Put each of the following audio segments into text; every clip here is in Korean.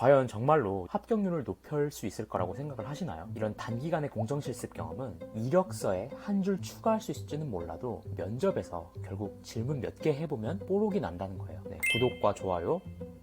과연 정말로 합격률을 높일 수 있을 거라고 생각을 하시나요? 이런 단기간의 공정실습 경험은 이력서에 한 줄 추가할 수 있을지는 몰라도 면접에서 결국 질문 몇 개 해보면 뽀록이 난다는 거예요. 네, 구독과 좋아요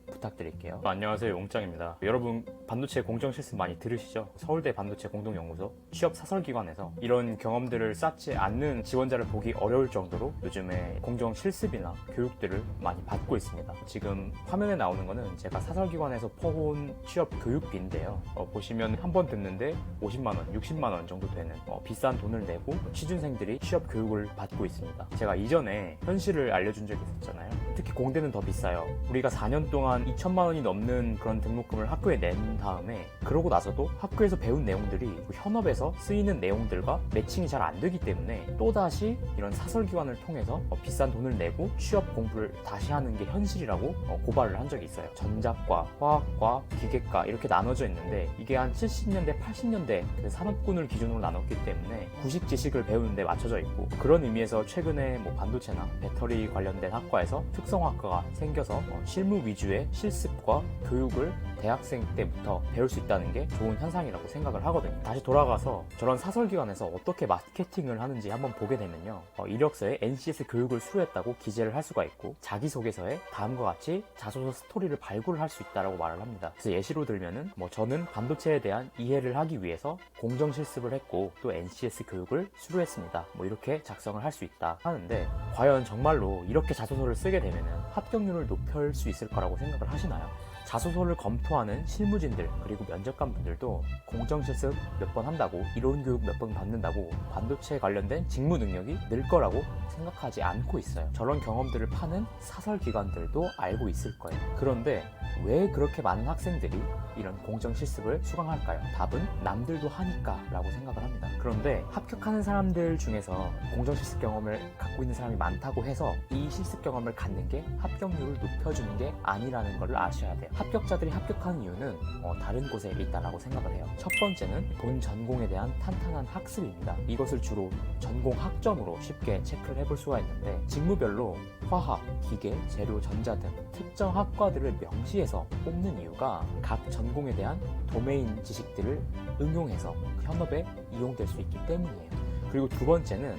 부탁드릴게요. 안녕하세요, 용짱입니다. 여러분 반도체 공정실습 많이 들으시죠? 서울대 반도체 공동연구소 취업 사설기관에서 이런 경험들을 쌓지 않는 지원자를 보기 어려울 정도로 요즘에 공정실습이나 교육들을 많이 받고 있습니다. 지금 화면에 나오는 거는 제가 사설기관에서 퍼온 취업 교육비인데요. 보시면 한 번 듣는데 50만원, 60만원 정도 되는 비싼 돈을 내고 취준생들이 취업 교육을 받고 있습니다. 제가 이전에 현실을 알려준 적이 있었잖아요. 특히 공대는 더 비싸요. 우리가 4년 동안 2천만 원이 넘는 그런 등록금을 학교에 낸 다음에 그러고 나서도 학교에서 배운 내용들이 현업에서 쓰이는 내용들과 매칭이 잘 안 되기 때문에 또다시 이런 사설기관을 통해서 비싼 돈을 내고 취업 공부를 다시 하는 게 현실이라고 고발을 한 적이 있어요. 전작과 화학과 기계과 이렇게 나눠져 있는데 이게 한 70년대 80년대 산업군을 기준으로 나눴기 때문에 구식 지식을 배우는데 맞춰져 있고, 그런 의미에서 최근에 반도체나 배터리 관련된 학과에서 특성학과가 생겨서 실무 위주의 실습과 교육을 대학생 때부터 배울 수 있다는 게 좋은 현상이라고 생각을 하거든요. 다시 돌아가서 저런 사설기관에서 어떻게 마케팅을 하는지 한번 보게 되면요, 이력서에 NCS 교육을 수료했다고 기재를 할 수가 있고, 자기소개서에 다음과 같이 자소서 스토리를 발굴을 할 수 있다고 말을 합니다. 그래서 예시로 들면은 저는 반도체에 대한 이해를 하기 위해서 공정실습을 했고 또 NCS 교육을 수료했습니다, 이렇게 작성을 할 수 있다 하는데, 과연 정말로 이렇게 자소서를 쓰게 되면은 합격률을 높일 수 있을 거라고 생각을 하시나요? 자소서를 검토하는 실무진들 그리고 면접관 분들도 공정실습 몇 번 한다고, 이론교육 몇 번 받는다고 반도체 관련된 직무 능력이 늘 거라고 생각하지 않고 있어요. 저런 경험들을 파는 사설기관들도 알고 있을 거예요. 그런데 왜 그렇게 많은 학생들이 이런 공정실습을 수강할까요? 답은 남들도 하니까 라고 생각을 합니다. 그런데 합격하는 사람들 중에서 공정실습 경험을 갖고 있는 사람이 많다고 해서 이 실습 경험을 갖는 게 합격률을 높여주는 게 아니라는 걸 아셔야 돼요. 합격자들이 합격하는 이유는 다른 곳에 있다라고 생각을 해요. 첫 번째는 본 전공에 대한 탄탄한 학습입니다. 이것을 주로 전공 학점으로 쉽게 체크를 해볼 수가 있는데, 직무별로 화학, 기계, 재료, 전자 등 특정 학과들을 명시해서 뽑는 이유가 각 전공에 대한 도메인 지식들을 응용해서 현업에 이용될 수 있기 때문이에요. 그리고 두 번째는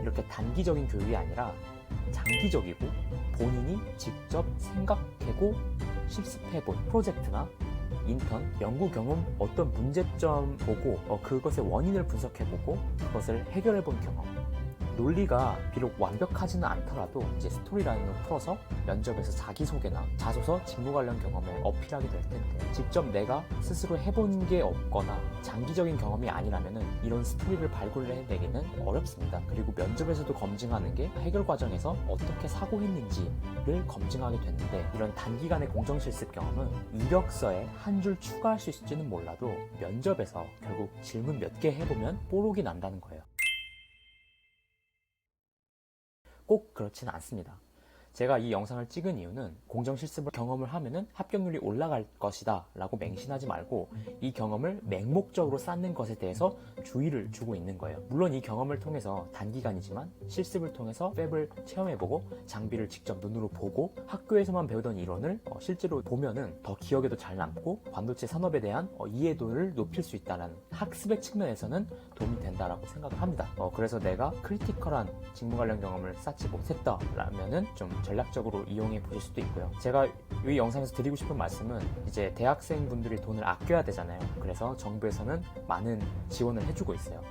이렇게 단기적인 교육이 아니라 장기적이고 본인이 직접 생각해고 실습해본 프로젝트나 인턴, 연구 경험, 어떤 문제점 보고 그것의 원인을 분석해보고 그것을 해결해본 경험. 논리가 비록 완벽하지는 않더라도 이제 스토리라인으로 풀어서 면접에서 자기소개나 자소서, 직무 관련 경험을 어필하게 될 텐데, 직접 내가 스스로 해본 게 없거나 장기적인 경험이 아니라면은 이런 스토리를 발굴해내기는 어렵습니다. 그리고 면접에서도 검증하는 게 해결 과정에서 어떻게 사고했는지를 검증하게 됐는데, 이런 단기간의 공정실습 경험은 이력서에 한 줄 추가할 수 있을지는 몰라도 면접에서 결국 질문 몇 개 해보면 뽀록이 난다는 거예요. 꼭 그렇지는 않습니다. 제가 이 영상을 찍은 이유는 공정실습을 경험을 하면은 합격률이 올라갈 것이다 라고 맹신하지 말고 이 경험을 맹목적으로 쌓는 것에 대해서 주의를 주고 있는 거예요. 물론 이 경험을 통해서 단기간이지만 실습을 통해서 팹을 체험해보고 장비를 직접 눈으로 보고 학교에서만 배우던 이론을 실제로 보면은 더 기억에도 잘 남고 반도체 산업에 대한 이해도를 높일 수 있다는 학습의 측면에서는 도움이 된다라고 생각을 합니다. 그래서 내가 크리티컬한 직무 관련 경험을 쌓지 못했다라면은 좀 전략적으로 이용해 보실 수도 있고요. 제가 이 영상에서 드리고 싶은 말씀은, 이제 대학생분들이 돈을 아껴야 되잖아요. 그래서 정부에서는 많은 지원을 해주고 있어요.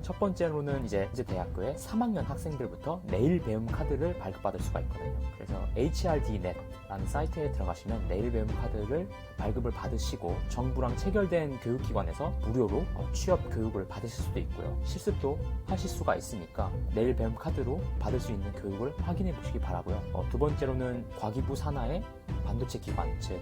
첫 번째로는 이제 대학교에 3학년 학생들부터 내일 배움 카드를 발급받을 수가 있거든요. 그래서 HRDNet라는 사이트에 들어가시면 내일 배움 카드를 발급을 받으시고 정부랑 체결된 교육기관에서 무료로 취업 교육을 받으실 수도 있고요. 실습도 하실 수가 있으니까 내일 배움 카드로 받을 수 있는 교육을 확인해 보시기 바라고요. 두 번째로는 과기부 산하의 반도체 기관, 즉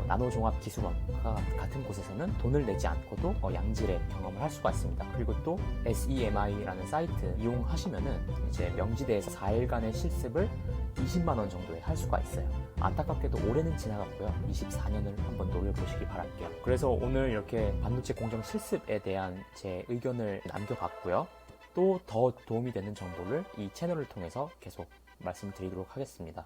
나노종합기술원과 같은 곳에서는 돈을 내지 않고도 양질의 경험을 할 수가 있습니다. 그리고 또 SEMI라는 사이트 이용하시면은 이제 명지대에서 4일간의 실습을 20만 원 정도에 할 수가 있어요. 안타깝게도 올해는 지나갔고요. 24년을 한번 노려보시기 바랄게요. 그래서 오늘 이렇게 반도체 공정 실습에 대한 제 의견을 남겨봤고요. 또 더 도움이 되는 정보를 이 채널을 통해서 계속 말씀드리도록 하겠습니다.